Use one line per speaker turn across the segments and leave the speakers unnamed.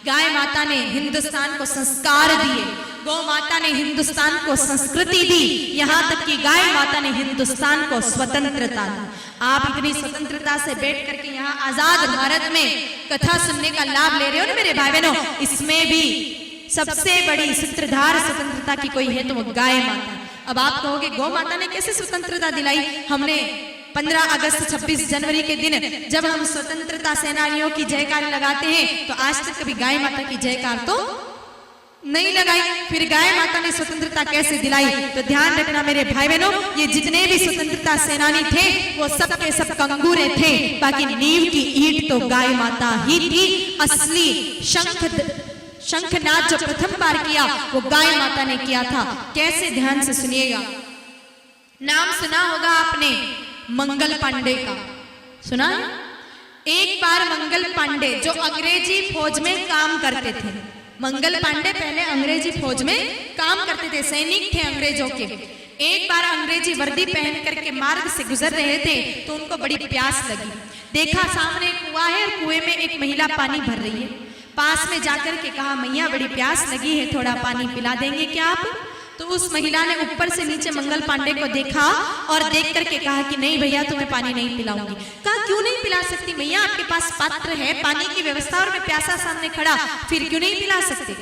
गाय माता ने हिंदुस्तान को संस्कार दिए, गौ माता ने हिंदुस्तान को संस्कृति दी, यहाँ तक कि गाय माता ने हिंदुस्तान को स्वतंत्रता दी। आप इतनी स्वतंत्रता से बैठ करके यहाँ आजाद भारत में कथा सुनने का लाभ ले रहे हो ना मेरे भाई बहनों, इसमें भी सबसे बड़ी सूत्रधार स्वतंत्रता की कोई है तो वो गाय माता। अब आप कहोगे गौ माता ने कैसे स्वतंत्रता दिलाई? हमने 15 अगस्त 26 जनवरी के दिन जब हम स्वतंत्रता सेनानियों की जयकार लगाते हैं तो आज तक कभी गाय माता की जयकार तो नहीं लगाई। फिर गाय माता ने स्वतंत्रता कैसे दिलाई? तो ध्यान रखना मेरे भाई बहनों, ये जितने भी स्वतंत्रता सेनानी थे वो सब के सब कंगूरे थे, बाकी नींव की ईंट तो गाय माता ही थी। असली शंखनाद जो प्रथम बार किया वो गाय माता ने किया था। कैसे? ध्यान से सुनिएगा। नाम सुना होगा आपने मंगल पांडे का, सुना? एक बार मंगल पांडे जो अंग्रेजी फौज में काम करते थे, मंगल पांडे पहले अंग्रेजी फौज में काम करते थे, सैनिक थे अंग्रेजों के। एक बार अंग्रेजी वर्दी पहन करके मार्ग से गुजर रहे थे तो उनको बड़ी प्यास लगी। देखा सामने कुआं है और कुएं में एक महिला पानी भर रही है। पास में जाकर के कहा, मैया बड़ी प्यास लगी है, थोड़ा पानी पिला देंगे क्या आप? तो उस महिला ने ऊपर से नीचे मंगल पांडे को देखा और देख करके कहा कि नहीं भैया तुम्हें पानी नहीं पिलाऊंगी। कहा क्यों नहीं पिला सकती मैया, आपके पास पात्र है, पानी की व्यवस्था और मैं प्यासा सामने खड़ा, फिर क्यों नहीं पिला सकती?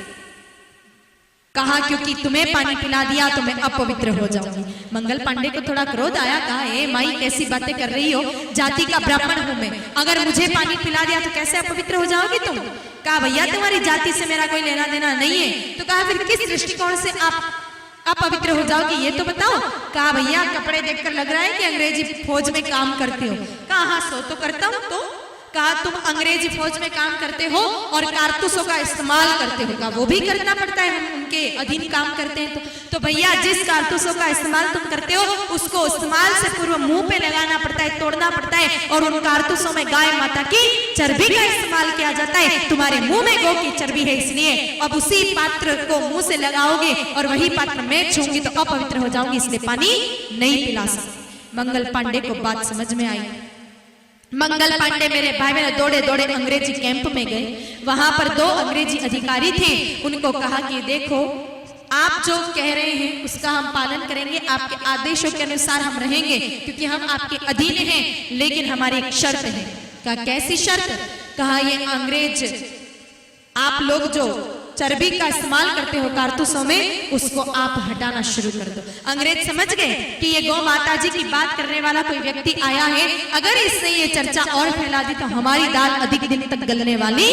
कहा क्योंकि तुम्हें पानी पिला दिया तो मैं अपवित्र हो जाऊंगी। मंगल पांडे को थोड़ा क्रोध आया, कहा ए माई कैसी बातें कर रही हो, जाति का ब्राह्मण हूं मैं, अगर मुझे पानी पिला दिया तो कैसे अपवित्र हो जाओगी तुम? कहा भैया तुम्हारी जाति से मेरा कोई लेना देना नहीं है। तो कहा फिर किस दृष्टिकोण से आप अपवित्र हो जाओगी ये तो बताओ। कहा भैया कपड़े देखकर लग रहा है कि अंग्रेजी फौज में काम करते हो। कहा हाँ सो तो करता हूं। तो कहा तुम अंग्रेजी फौज में काम करते हो और कारतूसों का इस्तेमाल करते हो। कहा वो भी करना पड़ता है, हम उनके अधीन काम करते हैं। तो भैया जिस कारतूसों का इस्तेमाल तुम करते हो उसको इस्तेमाल से पूर्व मुंह पे लगाना पड़ता है, तोड़ना पड़ता है, और उन कारतूसों में गाय माता की चर्बी का इस्तेमाल किया जाता है। तुम्हारे मुंह में गौ की चर्बी है, इसलिए अब उसी पात्र को मुंह से लगाओगे और वही पात्र मैं छूंगी तो अपवित्र हो जाऊंगी, इसलिए पानी नहीं पिला सकती। मंगल पांडे को बात समझ में आई। मंगल पांडे मेरे भाई बहन दौड़े दौड़े अंग्रेजी कैंप में गए। वहां पर 2 अंग्रेजी अधिकारी थे। उनको कहा कि देखो आप जो कह रहे हैं उसका हम पालन करेंगे, आपके आदेशों के अनुसार हम रहेंगे क्योंकि हम आपके अधीन हैं, लेकिन हमारी एक शर्त है। कहा कैसी शर्त? कहा ये अंग्रेज आप लोग जो चर्बी का इस्तेमाल करते हो कारतूसों में उसको आप हटाना शुरू कर दो। अंग्रेज समझ गए कि ये गौ माता जी की बात करने वाला कोई व्यक्ति आया है, अगर इसने ये चर्चा और फैला दी तो हमारी दाल अधिक दिन तक गलने वाली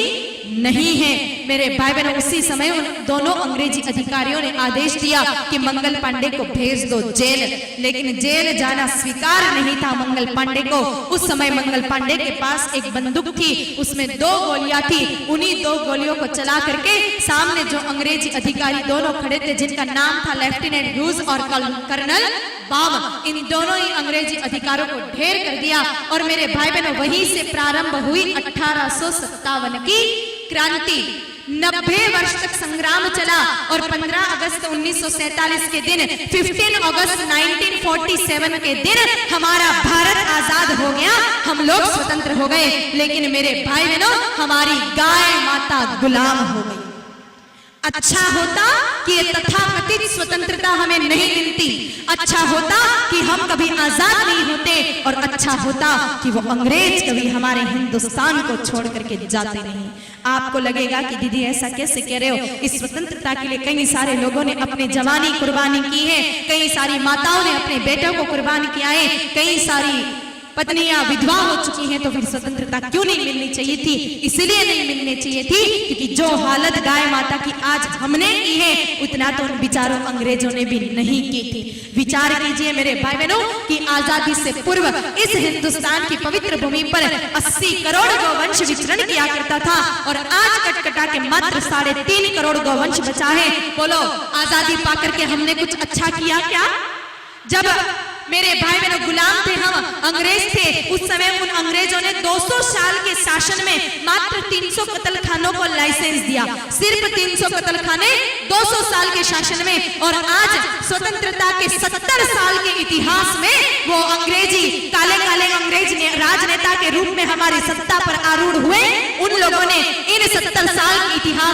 नहीं है। मेरे भाई बहनों उसी समय उन दोनों अंग्रेजी अधिकारियों ने आदेश दिया कि मंगल पांडे को भेज दो जेल, लेकिन जेल जाना स्वीकार नहीं था मंगल पांडे को। उस समय मंगल पांडे के पास एक बंदूक थी, उसमें 2 गोलियां थी। उन्हीं 2 गोलियों को चला करके सामने जो अंग्रेजी अधिकारी दोनों खड़े थे जिनका नाम था लेफ्टिनेंट ह्यूज और कर्नल बाम, इन दोनों ही अंग्रेजी अधिकारियों को ढेर कर दिया। और मेरे भाई बहनों वहीं से प्रारंभ हुई 1857 की क्रांति। 90 वर्ष तक संग्राम चला और 15 अगस्त 1947 के दिन 15 अगस्त 1947 के दिन हमारा भारत आजाद हो गया, हम लोग स्वतंत्र हो गए। लेकिन मेरे भाई बहनों हमारी गाय माता गुलाम हो गई। अच्छा होता कि ये तथाकथित स्वतंत्रता हमें नहीं मिलती, अच्छा होता कि हम कभी आजाद नहीं होते, और अच्छा होता कि वो अंग्रेज कभी हमारे हिंदुस्तान को छोड़ करके जाते नहीं। आपको लगेगा कि दीदी ऐसा कैसे कह रहे हो, इस स्वतंत्रता के लिए कई सारे लोगों ने अपनी जवानी कुर्बानी की है, कई सारी माताओं ने अपने बेटों को कुर्बान किया है, कई सारी पत्नियां विधवा हो चुकी हैं, तो फिर स्वतंत्रता क्यों नहीं मिलनी चाहिए थी? इसलिए नहीं मिलनी चाहिए थी क्योंकि जो हालत गाय माता की आज हमने की है उतना तो उन विचारों अंग्रेजों ने भी नहीं की थी। विचार कीजिए मेरे भाई बहनों कि आजादी से पूर्व इस हिंदुस्तान की पवित्र भूमि पर 80 करोड़ गौवंश विचरण किया करता था और आज कटकटा के मात्र 3.5 करोड़ गौवंश बचा है। बोलो आजादी पाकर के हमने कुछ अच्छा किया क्या? जब मेरे भाई बहनों गुलाम थे हम, अंग्रेज थे, उस समय उन अंग्रेजों ने 200 साल के शासन में मात्र 300 कत्ल खानों को लाइसेंस दिया, सिर्फ 300 कत्ल खाने 200 साल के शासन में। और आज स्वतंत्रता के 70 साल के इतिहास में वो अंग्रेजी काले काले अंग्रेज राजनेता के रूप में हमारी सत्ता पर आरूढ़ हुए, उन लोगों ने इन 70 साल के इतिहास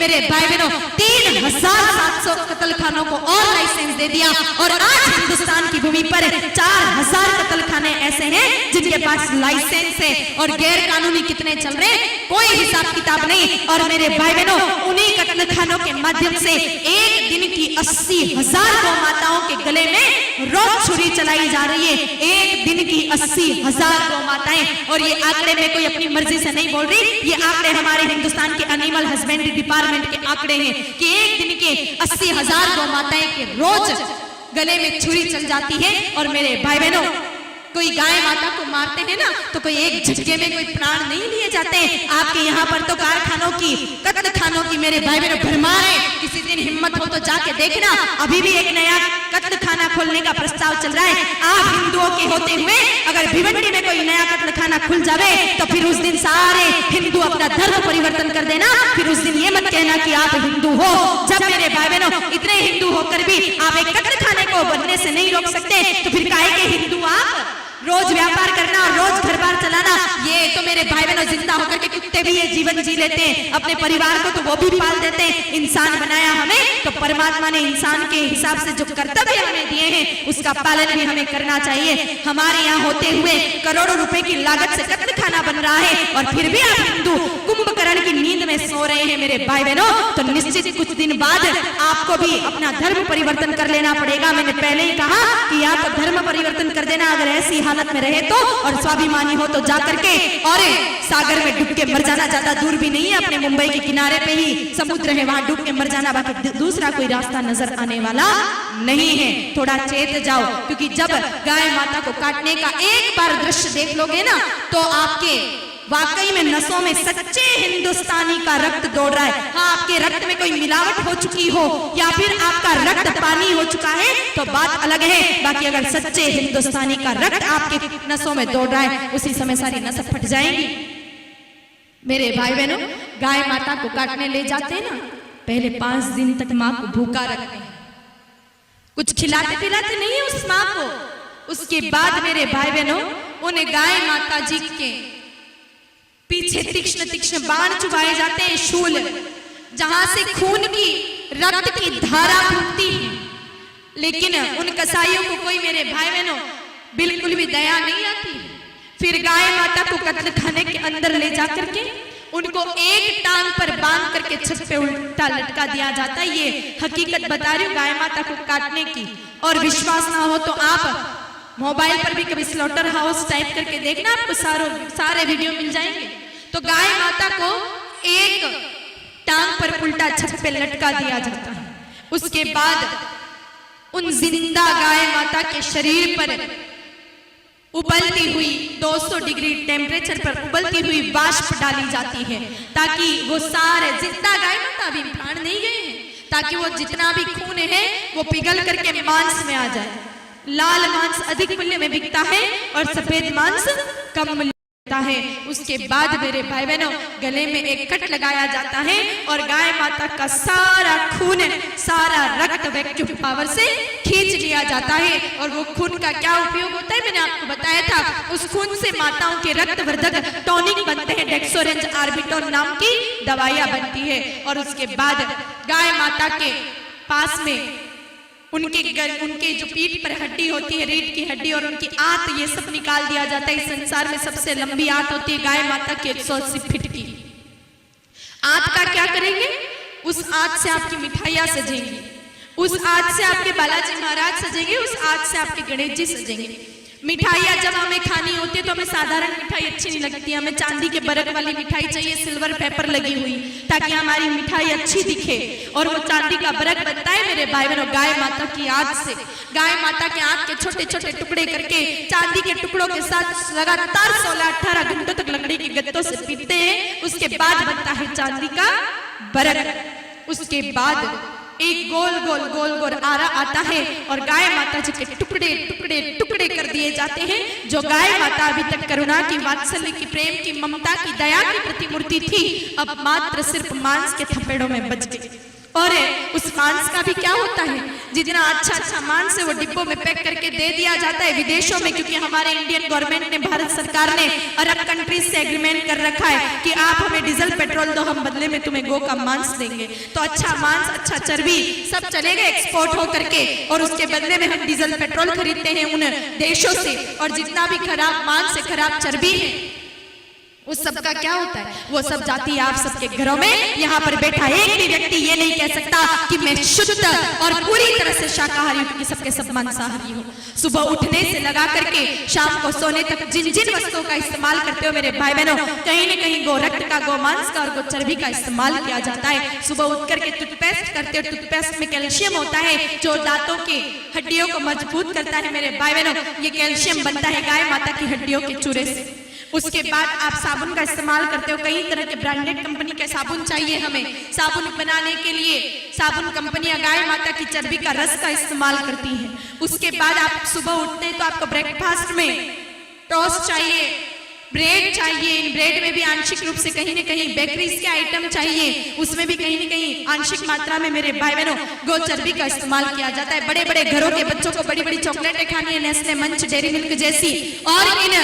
मेरे भाई बहनों 3700 कत्ल खानों को और लाइसेंस दे दिया और आज हिंदुस्तान की भूमि पर 4000 कत्ल खाने ऐसे हैं जिनके पास लाइसेंस है और गैर कानूनी कितने चल रहे हैं कोई हिसाब किताब नहीं। और मेरे भाई बहनों उन्हीं कत्ल खानों के माध्यम से एक दिन की 80,000 गौ माताओं के गले में रोज छुरी चलाई जा रही है। एक दिन की 80,000 गौ माताएं, और ये आंकड़े में कोई अपनी मर्जी से नहीं बोल रही, ये आंकड़े हमारे हिंदुस्तान के एनिमल हस्बेंड्री डिपार्टमेंट के आंकड़े हैं कि एक दिन के 80,000 गौ माताएं के रोज गले में छुरी चल जाती है। और मेरे भाई बहनों कोई गाय माता को मारते हैं ना तो कोई एक झटके में कोई प्राण नहीं लिए जाते। आपके यहाँ पर तो कारखानों की कत्ल खानों की मेरे भाई बहनों भरमार है। किसी दिन हिम्मत हो तो जाके देखना, अभी भी एक नया कत्ल खाना खोलने का प्रस्ताव चल रहा है। आप हिंदुओं के होते हुए अगर भिवंडी में कोई नया कत्ल खाना खुल जावे तो फिर उस दिन सारे हिंदू अपना धर्म परिवर्तन कर देना। फिर उस दिन ये मत कहना कि आप हिंदू हो। जब मेरे भाई बहनों इतने हिंदू होकर भी आप एक कत्ल खाने को बनने से नहीं रोक सकते तो फिर काहे के हिंदू आप रोज व्यापार करना और रोज घर बार चलाना। ये तो मेरे भाई बहनों जिंदा होकर के कुत्ते भी ये जीवन जी लेते हैं, अपने परिवार को तो वो भी पाल देते हैं। इंसान बनाया हमें तो परमात्मा ने इंसान के हिसाब से जो कर्तव्य हमें दिए हैं उसका पालन भी हमें करना चाहिए। हमारे यहाँ होते हुए करोड़ों रुपए की लागत से कत्ल खाना बन रहा है और फिर भी आप हिंदू कुंभकर्ण की नींद में सो रहे हैं मेरे भाई बहनों। तो निश्चित कुछ दिन बाद आपको भी अपना धर्म परिवर्तन कर लेना पड़ेगा। मैंने पहले ही कहा कि आप धर्म परिवर्तन कर देना अगर ऐसी हालत में रहे तो, और स्वाभिमानी हो तो जाकर के और सागर में डूब के मर जाना। ज्यादा दूर भी नहीं है, अपने मुंबई के किनारे पे ही समुद्र है, वहां डूब के मर जाना। बाकी दूसरा कोई रास्ता नजर आने वाला नहीं है। थोड़ा चेत जाओ, क्योंकि जब गाय माता को काटने का एक बार दृश्य देख लोगे ना तो आपके वाकई में नसों में सच्चे हिंदुस्तानी का रक्त दौड़ रहा है। हाँ, आपके रक्त में कोई मिलावट हो चुकी हो या फिर आपका रक्त पानी हो चुका है तो बात अलग है। बाकी अगर सच्चे हिंदुस्तानी का रक्त आपके नसों में दौड़ रहा है उसी समय सारी नसें फट जाएंगी। मेरे भाई बहनों गाय माता को काटने ले जाते हैं ना, पहले 5 दिन तक माँ को भूखा रखते हैं, कुछ खिलाते पिलाते नहीं है उस माँ को। उसके बाद मेरे भाई बहनों उन गाय माता जी के पीछे तीक्ष्ण तीक्ष्ण बाण चुभाए जाते हैं, शूल, जहां से खून की रक्त की धारा फूटती है। लेकिन उन कसाईयों को कोई मेरे भाई बहनों बिल्कुल भी दया नहीं आती। फिर गाय माता को कत्ल खाने के अंदर ले जाकर के उनको एक टांग पर बांध करके छत पे उल्टा लटका दिया जाता है। ये हकीकत बता रही हूँ गाय माता को काटने की। और विश्वास ना हो तो आप मोबाइल पर भी कभी स्लॉटर हाउस टाइप करके देखना, आपको सारे वीडियो मिल जाएंगे। तो गाय माता को एक टांग पर उल्टा छत पे लटका दिया जाता है। उसके बाद उन जिंदा गाय माता के शरीर पर उबलती हुई 200 डिग्री टेम्परेचर पर उबलती हुई वाष्प डाली जाती है, ताकि वो सारे जिंदा गाय माता अभी प्राण नहीं गए हैं, ताकि वो जितना भी खून है वो पिघल करके मांस में आ जाए। लाल मांस अधिक मूल्य में बिकता है और सफेद मांस कम मूल्य है। उसके बाद मेरे भाई बहनों गले में एक कट लगाया जाता है और गाय माता का सारा खून, सारा रक्त वैक्यूम पावर से खींच लिया जाता है। और वो खून का क्या उपयोग होता है मैंने आपको बताया था। उस खून से माताओं के रक्तवर्धक टॉनिक बनते हैं, डेक्सोरेंज आर्बिटोल नाम की दवाइयां बनती है। और उसके बाद गाय माता के पास में उनके जो पीठ पर हड्डी होती है, रीढ़ की हड्डी और उनकी आंत, ये सब निकाल दिया जाता है। इस संसार में सबसे लंबी आंत होती है गाय माता की 180 फीट की। आंत का क्या करेंगे? उस आंत से आपकी मिठाइयां सजेंगी, उस आंत से आपके बालाजी महाराज सजेंगे, उस आंत से आपके गणेश जी सजेंगे। मिठाइयां जब हमें खानी होती है तो हमें साधारण मिठाई अच्छी नहीं लगती, हमें चांदी के बरक वाली मिठाई चाहिए, सिल्वर पेपर लगी हुई, ताकि हमारी मिठाई अच्छी दिखे। और वो चांदी का बरक बनता है मेरे भाई बहनों गाय माता की आंत से। गाय माता के आंत के छोटे छोटे टुकड़े करके चांदी के टुकड़ों के साथ लगातार 16-18 घंटों तक लकड़ी के गत्तों से पीटते हैं। उसके बाद बनता है चांदी का बरक। उसके बाद एक गोल गोल गोल गोल आरा आता है और गाय माता जी के टुकड़े टुकड़े टुकड़े कर दिए जाते हैं। जो गाय माता अभी तक करुणा की, वात्सल्य की, प्रेम की, ममता की, दया की प्रतिमूर्ति थी, अब मात्र सिर्फ मांस के थपेड़ों में बच गई। और उस मांस का भी क्या होता है, जितना अच्छा अच्छा मांस है वो डिब्बों में पैक करके दे दिया जाता है विदेशों में, क्योंकि हमारे इंडियन गवर्नमेंट ने, भारत सरकार ने अरब कंट्रीज से एग्रीमेंट कर रखा है कि आप हमें डीजल पेट्रोल दो, हम बदले में तुम्हें गौ का मांस देंगे। तो अच्छा मांस, अच्छा चर्बी सब चलेगा एक्सपोर्ट हो करके, और उसके बदले में हम डीजल पेट्रोल खरीदते हैं उन देशों से। और जितना भी खराब मांस है, खराब चर्बी है, उस सब का क्या होता है, वो सब जाती है आप सबके घरों में। यहाँ पर बैठा एक भी व्यक्ति ये नहीं कह सकता कि मैं शुद्ध और पूरी तरह से शाकाहारी हूँ, क्योंकि सबके सब मांसाहारी हो। सुबह उठने से लगा करके शाम को सोने तक जिन जिन वस्तुओं का इस्तेमाल करते हो मेरे भाई बहनों, कहीं न कहीं गो रक्त का, गो मांस का और गो चर्बी का इस्तेमाल किया जाता है। सुबह उठ करके टूथपेस्ट करते हो, टूथपेस्ट में कैल्शियम होता है जो दांतों की हड्डियों को मजबूत करता है मेरे भाई बहनों। ये कैल्शियम बनता है गाय माता की हड्डियों के चूरे से। उसके बाद आप साबुन का इस्तेमाल करते हो, कई तरह के ब्रांडेड कंपनी के साबुन चाहिए हमें साबुन बनाने के लिए। साबुन कंपनियां गाय माता की चर्बी का रस का इस्तेमाल करती हैं। उसके बाद आप सुबह उठते हैं तो आपको ब्रेकफास्ट में टोस्ट चाहिए, ब्रेड चाहिए। इन ब्रेड में भी आंशिक रूप से कहीं न कहीं बेकरीज के आइटम चाहिए, उसमें भी कहीं न कहीं आंशिक मात्रा में मेरे भाई बहनों गौ चर्बी का इस्तेमाल किया जाता है। बड़े बड़े घरों के बच्चों को बड़ी बड़ी चॉकलेटें खानी है, नेस्ले मंच, डेयरी मिल्क जैसी, और इन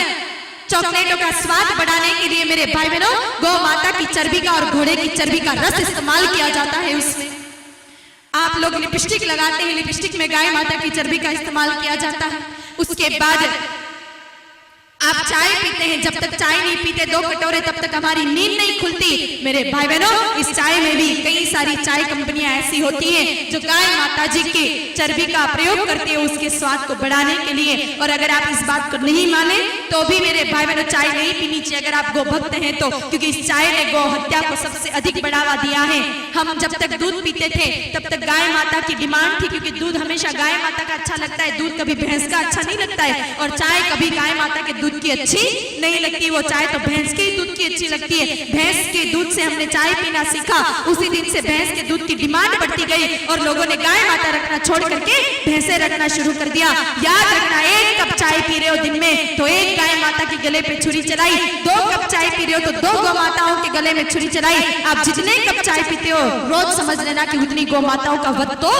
चॉकलेटों का स्वाद बढ़ाने के लिए मेरे भाई बहनों गौ माता की चर्बी का और घोड़े की चर्बी का रस इस्तेमाल किया जाता है। उसमें आप लोग लिपस्टिक लगाते हैं, लिपस्टिक में गाय माता की चर्बी का इस्तेमाल किया जाता है। उसके बाद आप चाय पीते हैं, जब तक चाय नहीं पीते 2 कटोरे तब तक हमारी नींद नहीं खुलती मेरे भाई बहनों। इस चाय में भी कई सारी चाय कंपनियां ऐसी होती हैं जो गाय माता जी के चर्बी का प्रयोग करती है उसके स्वाद को बढ़ाने के लिए। और अगर आप इस बात को नहीं माने तो भी मेरे भाई बहनों चाय नहीं पीनी चाहिए अगर आप गो भक्त हैं तो, क्योंकि इस चाय ने गौ हत्या को सबसे अधिक बढ़ावा दिया है। हम जब तक दूध पीते थे तब तक गाय माता की डिमांड थी, क्योंकि दूध हमेशा गाय माता का अच्छा लगता है, दूध कभी भैंस का अच्छा नहीं लगता है, और चाय कभी गाय माता के दूध की अच्छी नहीं लगती। वो चाय तो भैंस के दूध की अच्छी लगती है। भैंस के दूध से हमने चाय पीना सीखा, उसी दिन से भैंस के दूध की डिमांड बढ़ती गई और लोगों ने गाय माता रखना छोड़ करके भैंसे रखना शुरू कर दिया। याद रखना, 1 कप चाय पी रहे हो दिन में तो 1 गाय माता के गले पे छुरी चलाई, 2 कप चाय पी रहे हो तो 2 गौ माताओं के गले में छुरी चलाई। आप जितने कप चाय पीते हो रोज समझ लेना कि उतनी गौ माताओं का वध तो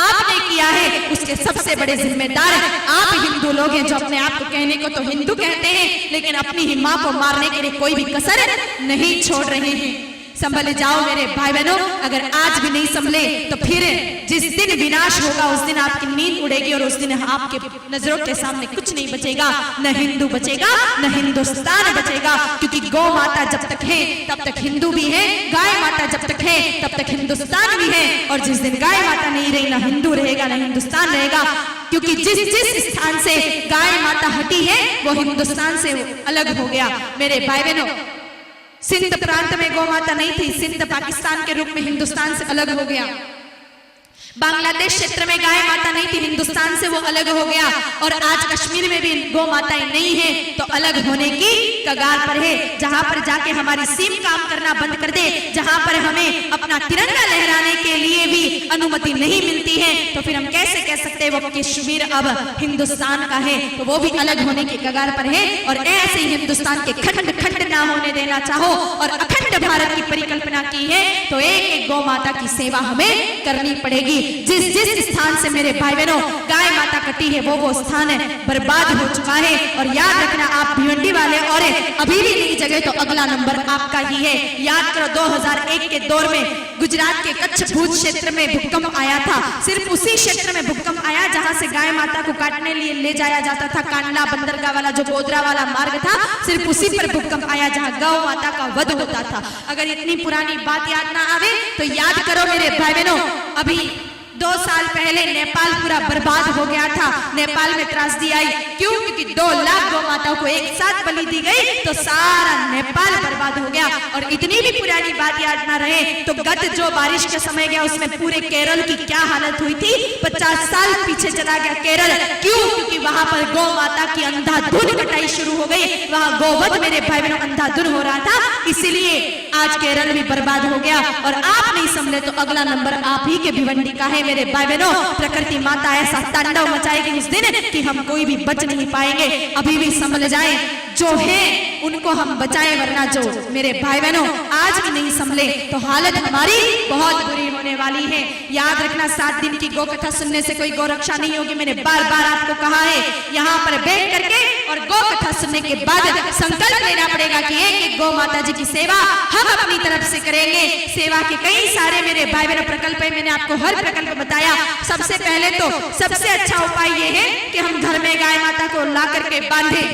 आपने किया है, उसके सबसे बड़े जिम्मेदार आप हिंदू लोग हैं जो अपने आप को कहने को तो हिंदू कहते हैं लेकिन अपनी ही मां को मारने के लिए कोई भी कसर नहीं छोड़ रहे हैं। संभल जाओ मेरे भाई बहनों, अगर आज भी नहीं संभले तो फिर जिस दिन विनाश होगा उस दिन आपकी नींद उड़ेगी और उस दिन आपके नजरों के सामने कुछ नहीं बचेगा, न हिंदू बचेगा न हिंदुस्तान बचेगा। क्योंकि गौ माता जब तक है तब तक हिंदू भी है, गाय माता जब तक है तब तक हिंदुस्तान भी है, और जिस दिन गाय माता नहीं रही ना हिंदू रहेगा ना हिंदुस्तान रहेगा। क्योंकि जिस स्थान से गाय माता हटी है वो हिंदुस्तान से अलग हो गया। मेरे भाई बहनों, सिंध प्रांत में गौ माता नहीं थी, सिंध पाकिस्तान के रूप में हिंदुस्तान से अलग हो गया। बांग्लादेश क्षेत्र में गाय माता नहीं थी, हिंदुस्तान से वो अलग हो गया। और आज कश्मीर में भी गौ माताएं नहीं है तो अलग होने की कगार पर है। जहां पर जाके हमारी सीम काम करना बंद कर दे, जहां पर हमें अपना तिरंगा लहराने के लिए भी अनुमति नहीं मिलती है, तो फिर हम कैसे कह सकते हैं वो कश्मीर अब हिंदुस्तान का है, तो वो भी अलग होने की कगार पर है। और ऐसे ही हिंदुस्तान के खंड खंड ना होने देना चाहो और अखंड भारत की परिकल्पना की है तो एक एक गौ माता की सेवा हमें करनी पड़ेगी। जिस स्थान से मेरे भाई बहनों गाय माता कटी है वो स्थान है बर्बाद हो चुका है। और याद रखना, आप भिवंडी वाले और अभी भी नहीं जगह तो अगला नंबर आपका ही है। याद करो 2001 के दौर में गुजरात के कच्छ भूज क्षेत्र में भूकंप आया था। सिर्फ उसी क्षेत्र में भूकंप आया जहां से गाय माता को काटने लिए ले जाया जाता था, कांडला बंदरगाह वाला जो गोधरा वाला मार्ग था, सिर्फ उसी पर भूकंप आया जहां गौ माता का वध होता था। अगर इतनी पुरानी बात याद ना आवे तो याद करो मेरे भाई बहनों, अभी 2 साल पहले नेपाल पूरा बर्बाद हो गया था। नेपाल में त्रासदी आई, क्यों? क्योंकि 2 लाख गौ माताओं को एक साथ बलि दी गई तो सारा नेपाल बर्बाद हो गया। और इतनी भी पुरानी बात याद ना रहे तो गत जो बारिश का समय गया उसमें पूरे केरल की क्या हालत हुई थी, 50 साल पीछे चला गया केरल। क्यों? क्योंकि वहां पर गौ माता की अंधाधुंध कटाई शुरू हो गई, वहां गौवध मेरे भाई बहनों अंधाधुंध हो रहा था, इसीलिए आज केरल भी बर्बाद हो गया। और आप नहीं समझे तो अगला नंबर आप ही के भिवंडी का है मेरे भाई बहनों। प्रकृति माता ऐसा तांडव मचाएगी उस दिन कि हम कोई भी बच नहीं पाएंगे। अभी भी संभल जाएं, जो है उनको हम बचाएं, वरना जो मेरे भाई बहनों आज भी नहीं संभले तो हालत हमारी बहुत बुरी होगी। होने वाली है। याद रखना 7 दिन की गौ कथा सुनने से कोई गौ रक्षा नहीं होगी। मैंने बार बार आपको कहा है, यहाँ पर बैठ करके और गौ कथा सुनने के बाद संकल्प लेना पड़ेगा कि एक एक गौ माता जी की सेवा हम अपनी तरफ से करेंगे। सेवा के कई सारे मेरे भाई बहनों प्रकल्प है, मैंने आपको हर प्रकल्प बताया। सबसे पहले तो सबसे अच्छा उपाय ये है कि हम घर में गाय माता को ला करके बांधे।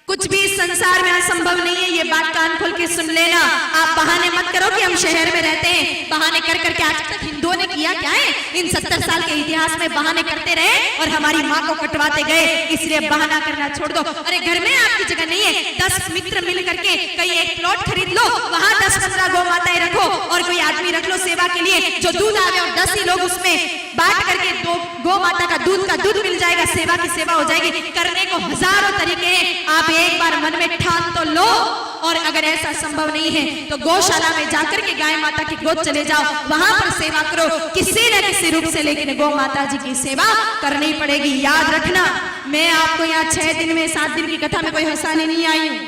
कुछ भी संसार में असंभव नहीं है, ये बात कान खोल के सुन लेना। आप बहाने मत करो कि हम शहर में रहते हैं, बहाने कर करके आज तक हिंदुओं ने किया क्या है? इन 70 साल के इतिहास में बहाने करते रहे और हमारी माँ को कटवाते गए, इसलिए बहाना करना छोड़ दो। अरे घर में आपकी जगह नहीं है, 10 मित्र मिल करके कहीं एक प्लॉट खरीद लो, वहां 10-15 गौ माताएं रखो और कोई आदमी रख लो सेवा के लिए, जो दूध आवे और 10 ही लोग उसमें बांट करके 2 गौ माता का दूध मिल जाएगा, सेवा की सेवा हो जाएगी। करने को हजारों तरीके हैं, आप एक बार मन में ठान तो लो। और अगर ऐसा संभव नहीं है तो गौशाला में जाकर के गाय माता की गोद चले जाओ, वहां पर सेवा करो किसी न किसी रूप से, लेकिन गौ माता जी की सेवा करनी पड़ेगी। याद रखना, मैं आपको यहाँ 6 दिन में 7 दिन की कथा में कोई हंसाने नहीं आई हूँ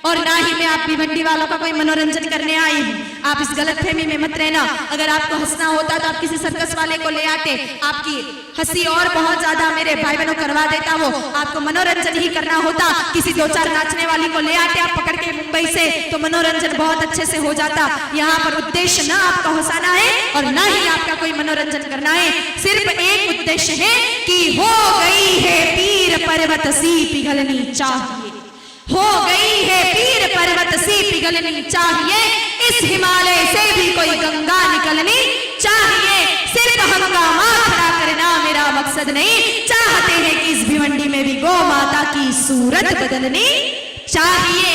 और ना ही मैं आप भिवंडी वालों का कोई मनोरंजन करने आई हूँ। आप इस गलतफहमी में मत रहना। अगर आपको हंसना होता तो आप किसी सर्कस वाले को ले आते, आपकी हंसी और बहुत ज्यादा मेरे भाई बहनों करवा देता। वो आपको मनोरंजन ही करना होता, किसी 2-4 नाचने वाली को ले आते आप पकड़ के मुंबई से, तो मनोरंजन बहुत अच्छे से हो जाता। यहाँ पर उद्देश्य ना आपका हंसाना है और ना ही आपका कोई मनोरंजन करना है, सिर्फ एक उद्देश्य है कि हो गई है पीर पर्वत सी पिघलनी चाहिए, हो गई है पीर पर्वत सी पिघलनी चाहिए, इस हिमालय से भी कोई गंगा निकलनी चाहिए। सिर्फ हंगामा खड़ा करना मेरा मकसद नहीं, चाहते हैं कि इस भिवंडी में भी गौ माता की सूरत बदलनी चाहिए।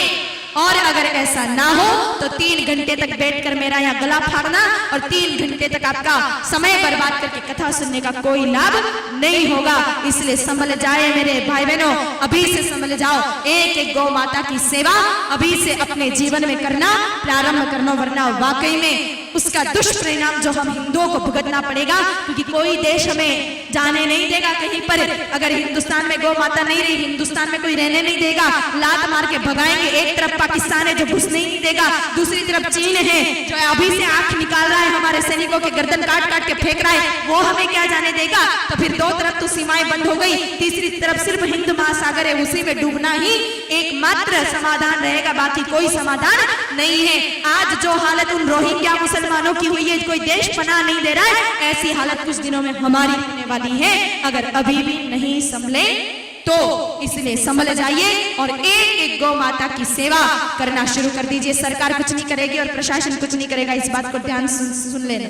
और अगर ऐसा ना हो तो 3 घंटे तक बैठकर मेरा यहाँ गला फाड़ना और 3 घंटे तक आपका समय बर्बाद करके कथा सुनने का कोई लाभ नहीं होगा। इसलिए संभल जाए मेरे भाई बहनों, अभी से संभल जाओ। एक एक गौ माता की सेवा अभी से अपने जीवन में करना प्रारंभ करना, वरना वाकई में उसका दुष्परिणाम जो हम हिंदुओं को भुगतना पड़ेगा, क्योंकि कोई देश हमें जाने नहीं देगा कहीं पर। अगर हिंदुस्तान में गौ माता नहीं रही, हिंदुस्तान में कोई रहने नहीं देगा, लात मार के भगाएंगे। एक तरफ पाकिस्तान है जो घुसने ही नहीं देगा, दूसरी तरफ चीन है जो अभी से आंख निकाल रहा है, हमारे सैनिकों के गर्दन काट काट के फेंक रहा है, वो हमें क्या जाने देगा। तो फिर 2 तरफ तो सीमाएं बंद हो गई, तीसरी तरफ सिर्फ हिंद महासागर है, उसी में डूबना ही एकमात्र समाधान रहेगा, बाकी कोई समाधान नहीं है। आज जो हालत उन रोहिंग्या मुसलमानों की हुई है, कोई देश पनाह नहीं दे रहा है, ऐसी हालत कुछ दिनों में हमारी होने वाली है अगर अभी भी नहीं संभले तो। इसलिए संभल जाइए और एक एक गौ माता की सेवा करना शुरू कर दीजिए। सरकार कुछ नहीं करेगी और प्रशासन कुछ नहीं करेगा, इस बात को ध्यान सुन लेना।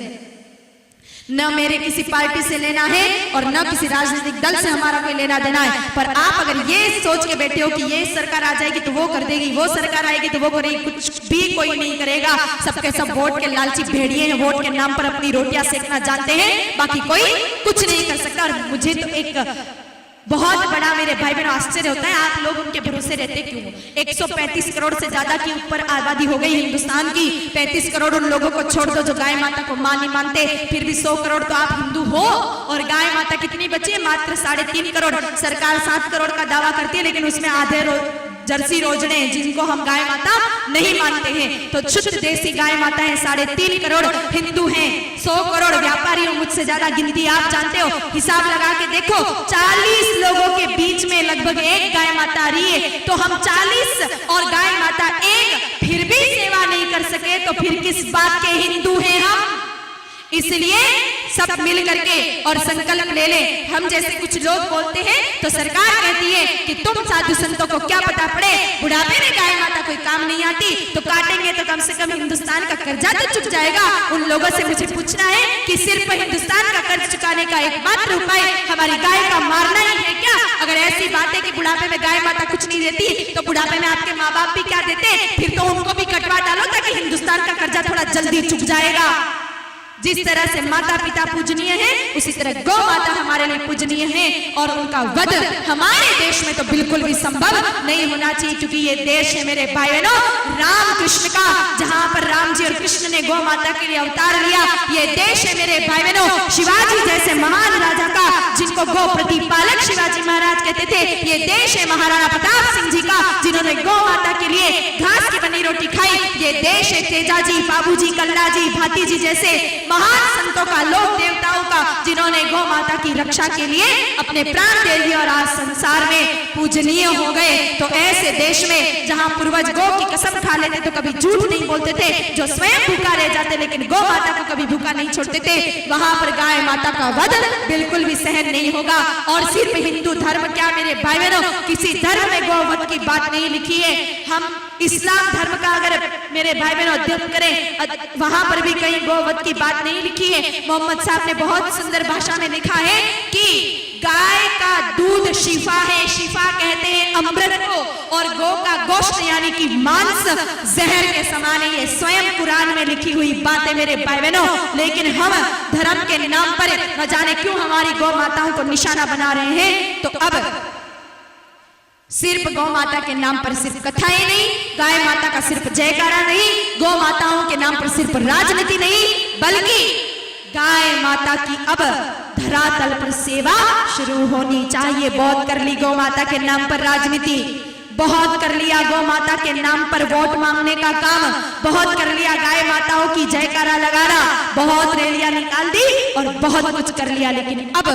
न मेरे किसी पार्टी से लेना है और न किसी राजनीतिक दल से हमारा कोई लेना देना है, पर आप अगर ये सोच के बैठे हो कि ये सरकार आ जाएगी तो वो कर देगी, वो सरकार आएगी तो वो करेगी, कुछ भी कोई नहीं करेगा। सबके सब वोट के लालची भेड़िए हैं, वोट के नाम पर अपनी रोटियां सेकना जानते हैं, बाकी कोई कुछ नहीं कर सकता। और मुझे तो एक बहुत बड़ा मेरे भाई बहनों आश्चर्य होता है, आप लोग उनके भरोसे रहते क्यों? 135 करोड़ से ज्यादा की ऊपर आबादी हो गई हिंदुस्तान की, 35 करोड़ उन लोगों को छोड़ दो जो गाय माता को मां नहीं मानते, फिर भी 100 करोड़ तो आप हिंदू हो। और गाय माता कितनी बची है? मात्र 3.5 करोड़। सरकार 7 करोड़ का दावा करती है, लेकिन उसमें आधे जर्सी रोजड़े जिनको हम गाय माता नहीं मानते हैं। तो शुद्ध देसी गाय माता है 3.5 करोड़, हिंदू हैं 100 करोड़, व्यापारी मुझसे ज्यादा गिनती आप जानते हो। हिसाब लगा के देखो, 40 लोगों के बीच में लगभग एक गाय माता आ रही है, तो हम 40 और गाय माता 1 फिर भी सेवा नहीं कर सके तो फिर किस बात के हिंदू हैं हम? इसलिए सब मिल करके और संकल्प ले ले। हम जैसे कुछ लोग बोलते हैं तो सरकार कहती है कि तुम साधु संतों को क्या पता पड़े, बुढ़ापे में गाय माता कोई काम नहीं आती, तो काटेंगे तो कम से कम हिंदुस्तान का कर्जा तो चुक जाएगा। उन लोगों से मुझे पूछना है कि सिर्फ हिंदुस्तान का कर्ज चुकाने का एकमात्र उपाय हमारी गाय का मारना ही है क्या? अगर ऐसी बात है कि बुढ़ापे में गाय माता कुछ नहीं देती, तो बुढ़ापे में आपके माँ बाप भी क्या देते? फिर तो उनको भी कटवा डालो ताकि हिंदुस्तान का कर्जा थोड़ा जल्दी चुक जाएगा। जिस तरह से माता पिता पूजनीय है, उसी तरह गौ माता हमारे लिए पूजनीय है और उनका वध हमारे देश में तो बिल्कुल भी संभव नहीं होना चाहिए, क्योंकि ये देश है मेरे भाई बहनों राम कृष्ण का, जहां पर राम जी और कृष्ण ने गौ माता के लिए अवतार लिया। ये देश है मेरे भाई बहनों शिवाजी जैसे महान राजा का, जिनको गौ प्रतिपालक शिवाजी महाराज कहते थे। ये देश है महाराणा प्रताप सिंह जी का, जिन्होंने गौ माता के लिए घास की बनी रोटी खाई। ये देश है तेजाजी, बाबूजी, कल्लाजी, भातीजी जैसे महान संतों का, लोक देवताओं का, जिन्होंने गौ माता की रक्षा के लिए अपने प्राण दे दिए और आज संसार में पूजनीय हो गए। तो ऐसे देश में जहां पूर्वज गौ की कसम खा लेते तो कभी झूठ नहीं बोलते थे, जो स्वयं भूखा रह जाते लेकिन गौ माता को कभी भूखा नहीं छोड़ते थे, वहां पर गाय माता का वध बिल्कुल भी सहन नहीं होगा। और सिर्फ हिंदू धर्म क्या मेरे भाई बहनों, किसी धर्म में गौवध की बात नहीं लिखी है। हम इस्लाम धर्म का अगर मेरे भाई बहनों अध्ययन करें, वहां पर भी कहीं गौवध की बात नहीं लिखी है। मोहम्मद साहब ने बहुत सुंदर भाषा में लिखा है कि गाय का दूध शिफा है, शिफा कहते हैं अमृत को, और गौ का गोश्त यानी कि मांस जहर के समान है। ये स्वयं कुरान में लिखी हुई बात है मेरे भाई बहनों। लेकिन हम धर्म के नाम पर न जाने क्यों हमारी गौ माताओं को निशाना बना रहे हैं। तो अब सिर्फ गौ माता के नाम पर सिर्फ कथाएं नहीं, गाय माता का सिर्फ जयकारा नहीं, गौ माताओं के नाम पर सिर्फ राजनीति नहीं, बल्कि गाय माता की अब धरातल पर सेवा शुरू होनी चाहिए। बहुत कर ली गौ माता के नाम पर राजनीति, बहुत कर लिया गौ माता के नाम पर वोट मांगने का काम, बहुत कर लिया गाय माताओं की जयकारा लगाना, बहुत रैलियां निकाल दी और बहुत कुछ कर लिया। लेकिन अब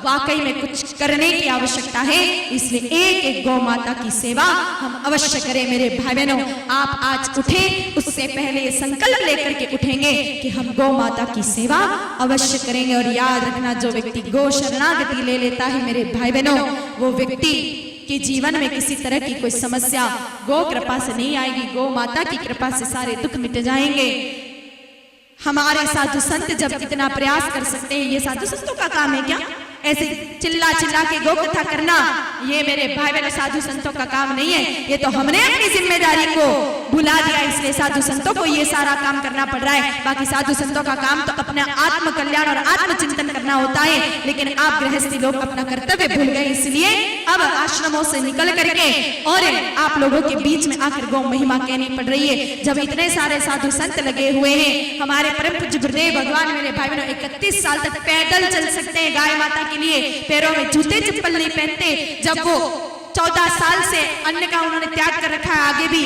वाकई में कुछ करने की आवश्यकता है, इसलिए एक एक गौ माता की सेवा हम अवश्य करें मेरे भाई बहनों। आप आज उठें, उससे पहले ये संकल्प लेकर के उठेंगे कि हम गौ माता की सेवा अवश्य करेंगे। और याद रखना, जो व्यक्ति गौ शरणागति ले लेता है मेरे भाई बहनों, वो व्यक्ति के जीवन में किसी तरह की कोई समस्या गौ कृपा से नहीं आएगी। गौ माता की कृपा से सारे दुख मिट जाएंगे। हमारे साधु संत जब इतना प्रयास कर सकते हैं, ये साधु संतों का काम है क्या? ऐसे चिल्ला चिल्ला के गौ कथा करना, ये मेरे भाई बहनों साधु संतों का काम नहीं है। ये तो हमने अपनी जिम्मेदारी को भुला दिया, इसलिए साधु संतों को ये सारा काम करना पड़ रहा है। बाकी साधु संतों का काम तो अपना आत्म कल्याण और आत्मचिंतन करना होता है। लेकिन आप गृहस्थी लोग अपना कर्तव्य भूल गए, इसलिए अब आश्रमों से निकल करके और आप लोगों के बीच में आकर गौ महिमा कहनी पड़ रही है। जब इतने सारे साधु संत लगे हुए हैं, हमारे परम पूज्य गुरुदेव भगवान मेरे भाई बहनों 31 साल तक पैदल चल सकते हैं गाय माता के लिए, पैरों में जूते चप्पल नहीं पहनते। जब वो 14 साल से अन्न का उन्होंने त्याग कर रखा है, आगे भी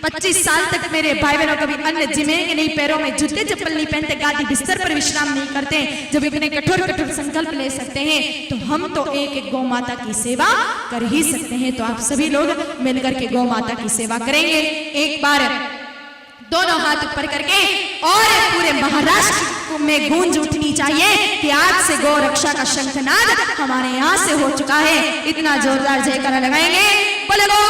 25 साल तक मेरे भाई बहनों कभी अन्न जिमेंगे नहीं, पैरों में जूते चप्पल नहीं पहनते, गादी बिस्तर पर विश्राम नहीं करते। जब इतने कठोर कठोर संकल्प ले सकते हैं, तो हम तो एक एक गौ माता की सेवा कर ही सकते हैं। तो आप सभी लोग मिलकर के गौ माता की सेवा करेंगे। एक बार दोनों हाथ ऊपर करके और पूरे महाराष्ट्र में गूंज उठनी चाहिए कि आज से गौ रक्षा का शंखनाद हमारे यहाँ से हो चुका है। इतना जोरदार जयकारा लगाएंगे, बोले गौ